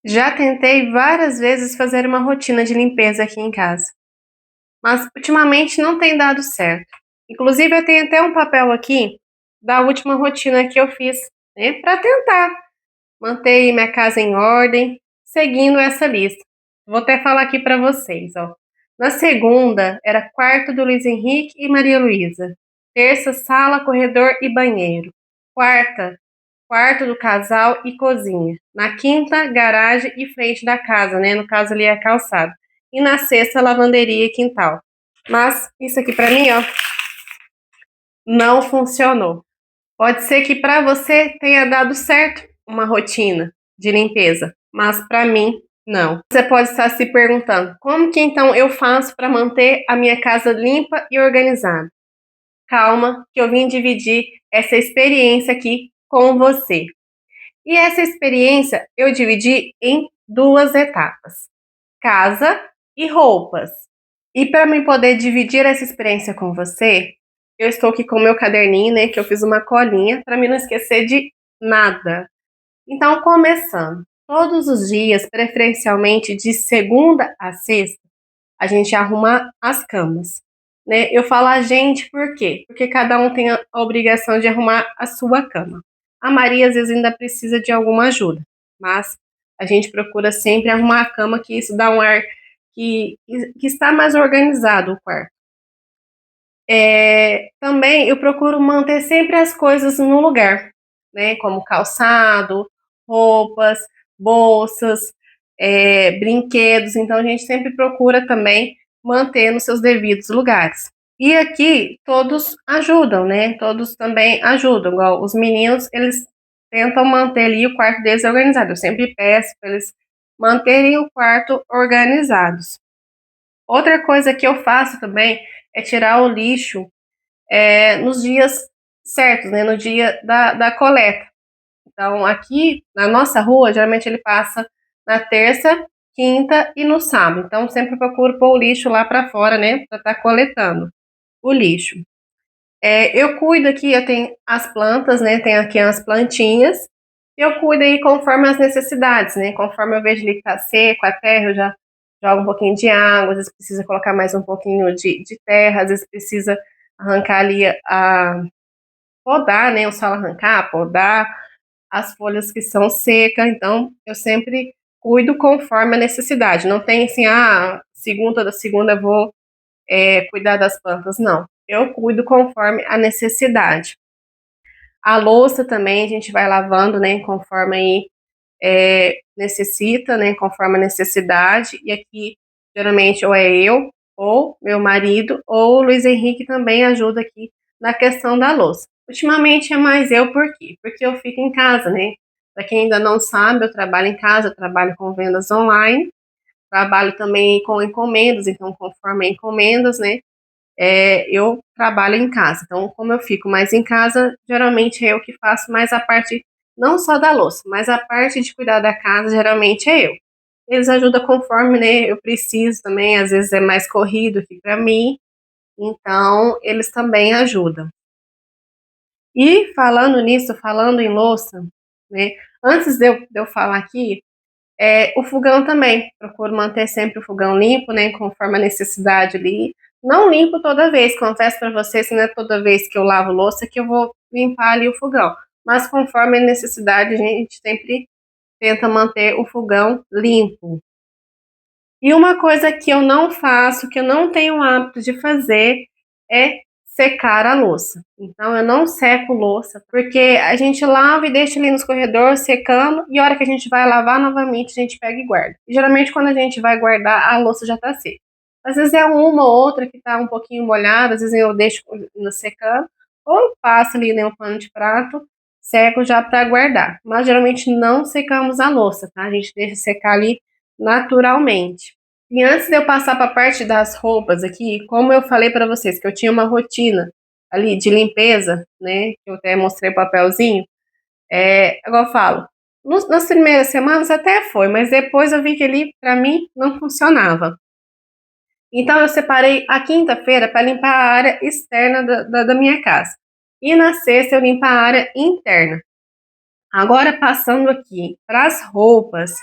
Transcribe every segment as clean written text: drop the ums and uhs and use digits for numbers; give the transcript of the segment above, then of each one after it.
Já tentei várias vezes fazer uma rotina de limpeza aqui em casa, mas ultimamente não tem dado certo. Inclusive, eu tenho até um papel aqui da última rotina que eu fiz, né, para tentar manter minha casa em ordem, seguindo essa lista. Vou até falar aqui para vocês, ó. Na segunda, era quarto do Luiz Henrique e Maria Luísa. Terça, sala, corredor e banheiro. Quarta, quarto do casal e cozinha. Na quinta, garagem e frente da casa, né? No caso ali é a calçada. E na sexta, lavanderia e quintal. Mas isso aqui pra mim, ó, não funcionou. Pode ser que pra você tenha dado certo uma rotina de limpeza, mas pra mim não. Você pode estar se perguntando: como que então eu faço para manter a minha casa limpa e organizada? Calma, que eu vim dividir essa experiência aqui com você. E essa experiência eu dividi em duas etapas: casa e roupas. E para mim poder dividir essa experiência com você, eu estou aqui com o meu caderninho, né, que eu fiz uma colinha para mim não esquecer de nada. Então, começando, todos os dias, preferencialmente de segunda a sexta, a gente arruma as camas, né? Eu falo a gente por quê? Porque cada um tem a obrigação de arrumar a sua cama. A Maria às vezes ainda precisa de alguma ajuda, mas a gente procura sempre arrumar a cama, que isso dá um ar que está mais organizado o quarto. Também eu procuro manter sempre as coisas no lugar, né? Como calçado, roupas, bolsas, brinquedos. Então a gente sempre procura também manter nos seus devidos lugares. E aqui todos ajudam, né? Todos também ajudam. Igual os meninos, eles tentam manter ali o quarto deles organizado. Eu sempre peço para eles manterem o quarto organizados. Outra coisa que eu faço também é tirar o lixo nos dias certos, né, no dia da coleta. Então, aqui na nossa rua, geralmente ele passa na terça, quinta e no sábado. Então, sempre procuro pôr o lixo lá para fora, né, para estar coletando o lixo. Eu cuido aqui, eu tenho as plantas, né, tenho aqui as plantinhas, e eu cuido aí conforme as necessidades, né, conforme eu vejo ali que tá seco, a terra, eu já jogo um pouquinho de água, às vezes precisa colocar mais um pouquinho de terra, às vezes precisa arrancar ali podar, né, o solo arrancar, podar as folhas que são secas, então eu sempre cuido conforme a necessidade, não tem assim, segunda da segunda eu vou cuidar das plantas, não. Eu cuido conforme a necessidade. A louça também a gente vai lavando, né, conforme aí necessita, né, conforme a necessidade, e aqui geralmente ou é eu, ou meu marido, ou o Luiz Henrique também ajuda aqui na questão da louça. Ultimamente é mais eu, por quê? Porque eu fico em casa, né? Para quem ainda não sabe, eu trabalho em casa, eu trabalho com vendas online, trabalho também com encomendas, então conforme encomendas, né? Eu trabalho em casa. Então, como eu fico mais em casa, geralmente é eu que faço mais a parte, não só da louça, mas a parte de cuidar da casa, geralmente é eu. Eles ajudam conforme, né, eu preciso também, às vezes é mais corrido aqui para mim, então eles também ajudam. E falando nisso, falando em louça, né, antes de eu falar aqui, o fogão também, procuro manter sempre o fogão limpo, né, conforme a necessidade ali. Não limpo toda vez, confesso para vocês que não é toda vez que eu lavo louça que eu vou limpar ali o fogão. Mas conforme a necessidade, a gente sempre tenta manter o fogão limpo. E uma coisa que eu não faço, que eu não tenho o hábito de fazer, é secar a louça. Então eu não seco louça, porque a gente lava e deixa ali nos corredores secando, e a hora que a gente vai lavar novamente, a gente pega e guarda. E geralmente quando a gente vai guardar, a louça já tá seca. Às vezes é uma ou outra que tá um pouquinho molhada, às vezes eu deixo no secando, ou passo ali, né, um pano de prato, seco já para guardar. Mas geralmente não secamos a louça, tá? A gente deixa secar ali naturalmente. E antes de eu passar para a parte das roupas aqui, como eu falei para vocês que eu tinha uma rotina ali de limpeza, né? Que eu até mostrei o papelzinho, igual eu falo, nas primeiras semanas até foi, mas depois eu vi que ali para mim não funcionava. Então eu separei a quinta-feira para limpar a área externa da minha casa. E na sexta eu limpo a área interna. Agora passando aqui para as roupas,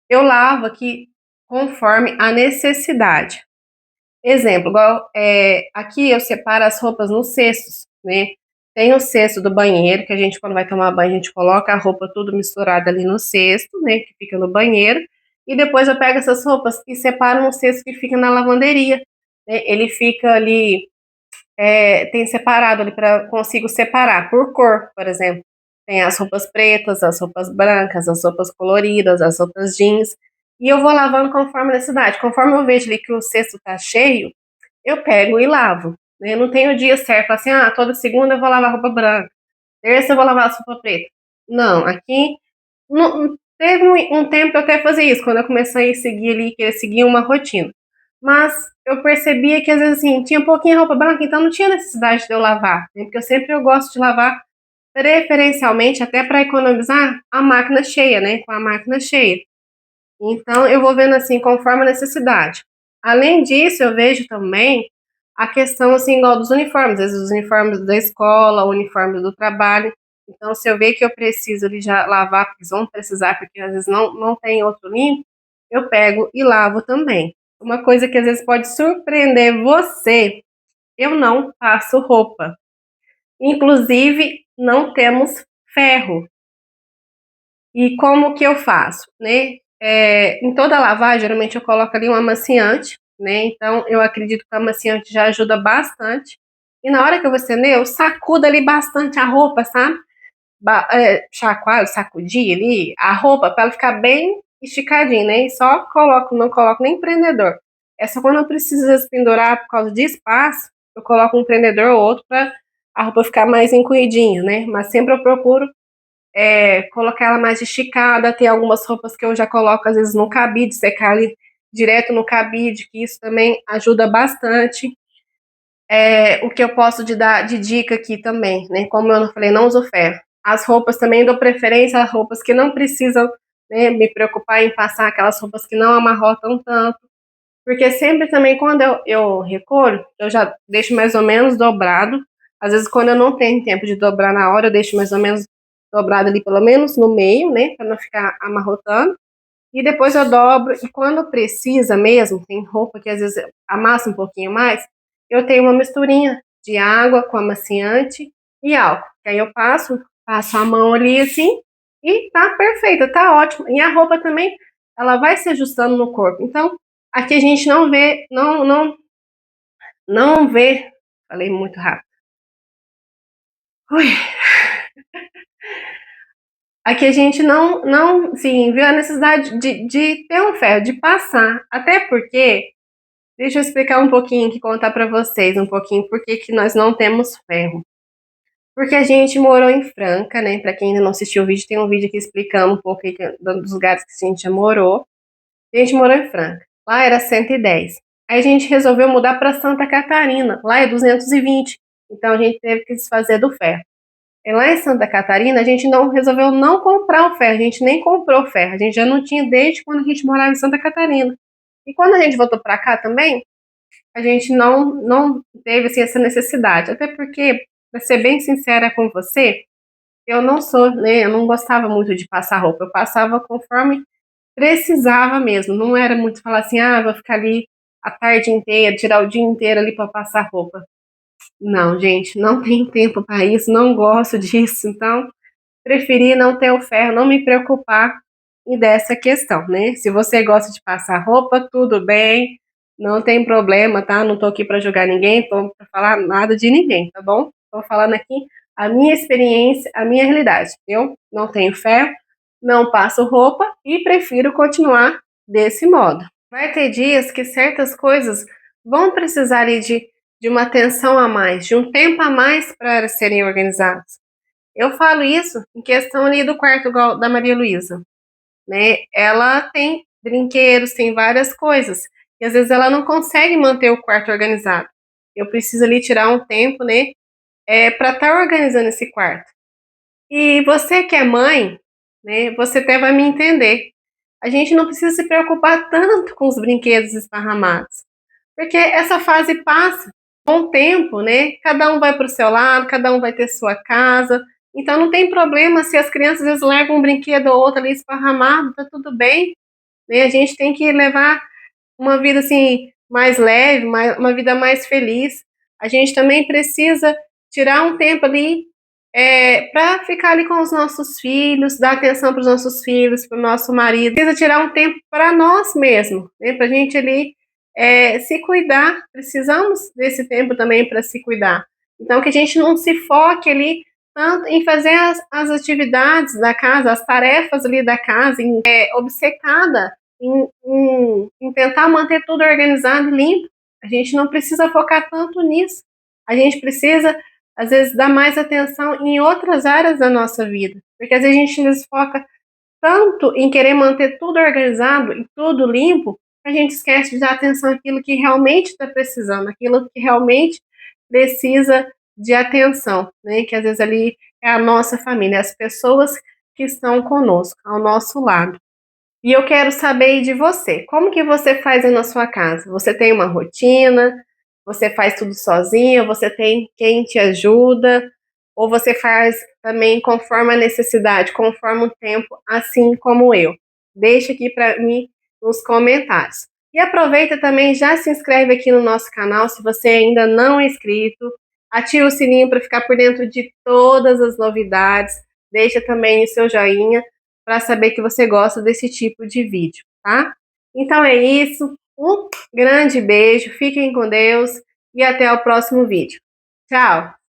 eu lavo aqui conforme a necessidade. Exemplo, igual aqui eu separo as roupas nos cestos, né? Tem o cesto do banheiro, que a gente, quando vai tomar banho, a gente coloca a roupa tudo misturada ali no cesto, né? Que fica no banheiro. E depois eu pego essas roupas e separo no cesto que fica na lavanderia, né? Ele fica ali, tem separado ali para consigo separar por cor, por exemplo. Tem as roupas pretas, as roupas brancas, as roupas coloridas, as roupas jeans. E eu vou lavando conforme a necessidade. Conforme eu vejo ali que o cesto tá cheio, eu pego e lavo. Né? Eu não tenho dia certo, assim, toda segunda eu vou lavar roupa branca, terça eu vou lavar a roupa preta. Não, aqui teve um tempo que eu até fazia isso, quando eu comecei a seguir ali, que eu seguia uma rotina. Mas eu percebia que às vezes assim, tinha pouquinha roupa branca, então não tinha necessidade de eu lavar, né? Porque eu gosto de lavar preferencialmente, até para economizar, a máquina cheia, né? Com a máquina cheia. Então, eu vou vendo assim, conforme a necessidade. Além disso, eu vejo também a questão, assim, igual dos uniformes, às vezes os uniformes da escola, o uniforme do trabalho. Então, se eu ver que eu preciso ali já lavar, porque eles vão precisar, porque às vezes não tem outro limpo, eu pego e lavo também. Uma coisa que às vezes pode surpreender você, eu não passo roupa. Inclusive, não temos ferro. E como que eu faço, né? Em toda lavagem, geralmente eu coloco ali um amaciante, né? Então eu acredito que o amaciante já ajuda bastante. E na hora que eu vou estender, eu sacudo ali bastante a roupa, sabe? Chacoalho, sacudir ali a roupa para ela ficar bem esticadinha, né? E só coloco, não coloco nem prendedor. É só quando eu preciso pendurar por causa de espaço, eu coloco um prendedor ou outro para a roupa ficar mais encolhidinha, né? Mas sempre eu procuro colocar ela mais esticada. Tem algumas roupas que eu já coloco, às vezes, no cabide, secar ali direto no cabide, que isso também ajuda bastante. O que eu posso dar de dica aqui também, né? Como eu não falei, não uso ferro. As roupas também dou preferência a roupas que não precisam, né, me preocupar em passar, aquelas roupas que não amarrotam tanto. Porque sempre também, quando eu recolho, eu já deixo mais ou menos dobrado. Às vezes, quando eu não tenho tempo de dobrar na hora, eu deixo mais ou menos dobrado ali, pelo menos no meio, né? Para não ficar amarrotando. E depois eu dobro. E quando precisa mesmo, tem roupa que às vezes amassa um pouquinho mais, eu tenho uma misturinha de água com amaciante e álcool. Que aí eu passo a mão ali assim, e tá perfeita, tá ótimo. E a roupa também, ela vai se ajustando no corpo. Então, aqui a gente não vê, não vê, falei muito rápido. Ui. Aqui a gente não, sim, viu a necessidade de ter um ferro, de passar. Até porque, deixa eu explicar um pouquinho aqui, contar para vocês um pouquinho por que nós não temos ferro. Porque a gente morou em Franca, né? Para quem ainda não assistiu o vídeo, tem um vídeo aqui explicando um pouco aí dos lugares que a gente já morou. A gente morou em Franca. Lá era 110. Aí a gente resolveu mudar para Santa Catarina. Lá é 220. Então a gente teve que desfazer do ferro. E lá em Santa Catarina, a gente não resolveu não comprar o ferro. A gente nem comprou o ferro. A gente já não tinha desde quando a gente morava em Santa Catarina. E quando a gente voltou para cá também, a gente não teve assim, essa necessidade. Até porque, para ser bem sincera com você, eu não sou, né? Eu não gostava muito de passar roupa. Eu passava conforme precisava mesmo, não era muito falar assim, vou ficar ali a tarde inteira, tirar o dia inteiro ali para passar roupa. Não, gente, não tenho tempo para isso, não gosto disso, então preferi não ter o ferro, não me preocupar e dessa questão, né? Se você gosta de passar roupa, tudo bem, não tem problema, tá? Não tô aqui para julgar ninguém, tô para falar nada de ninguém, tá bom? Tô falando aqui a minha experiência, a minha realidade. Eu não tenho ferro, não passo roupa e prefiro continuar desse modo. Vai ter dias que certas coisas vão precisar ali de uma atenção a mais, de um tempo a mais para serem organizadas. Eu falo isso em questão ali do quarto da Maria Luísa, né? Ela tem brinquedos, tem várias coisas, e às vezes ela não consegue manter o quarto organizado. Eu preciso ali tirar um tempo, né, para estar organizando esse quarto. E você que é mãe, né, você até vai me entender. A gente não precisa se preocupar tanto com os brinquedos esparramados, porque essa fase passa com o tempo, né? Cada um vai para o seu lado, cada um vai ter sua casa. Então não tem problema se as crianças às vezes largam um brinquedo ou outro ali esparramado, tá tudo bem. né? A gente tem que levar uma vida assim mais leve, uma vida mais feliz. A gente também precisa tirar um tempo ali para ficar ali com os nossos filhos, dar atenção para os nossos filhos, para o nosso marido. Precisa tirar um tempo para nós mesmos, né? Para a gente ali se cuidar. Precisamos desse tempo também para se cuidar. Então, que a gente não se foque ali tanto em fazer as atividades da casa, as tarefas ali da casa, obcecada em tentar manter tudo organizado e limpo. A gente não precisa focar tanto nisso. A gente precisa, às vezes, dar mais atenção em outras áreas da nossa vida. Porque às vezes a gente desfoca tanto em querer manter tudo organizado e tudo limpo, que a gente esquece de dar atenção àquilo que realmente está precisando, aquilo que realmente precisa de atenção, né? Que às vezes ali é a nossa família, as pessoas que estão conosco, ao nosso lado. E eu quero saber de você, como que você faz aí na sua casa? Você tem uma rotina? Você faz tudo sozinha? Você tem quem te ajuda? Ou você faz também conforme a necessidade, conforme o tempo, assim como eu? Deixa aqui para mim nos comentários. E aproveita também, já se inscreve aqui no nosso canal, se você ainda não é inscrito. Ativa o sininho para ficar por dentro de todas as novidades. Deixa também o seu joinha para saber que você gosta desse tipo de vídeo, tá? Então é isso. Um grande beijo, fiquem com Deus e até o próximo vídeo. Tchau!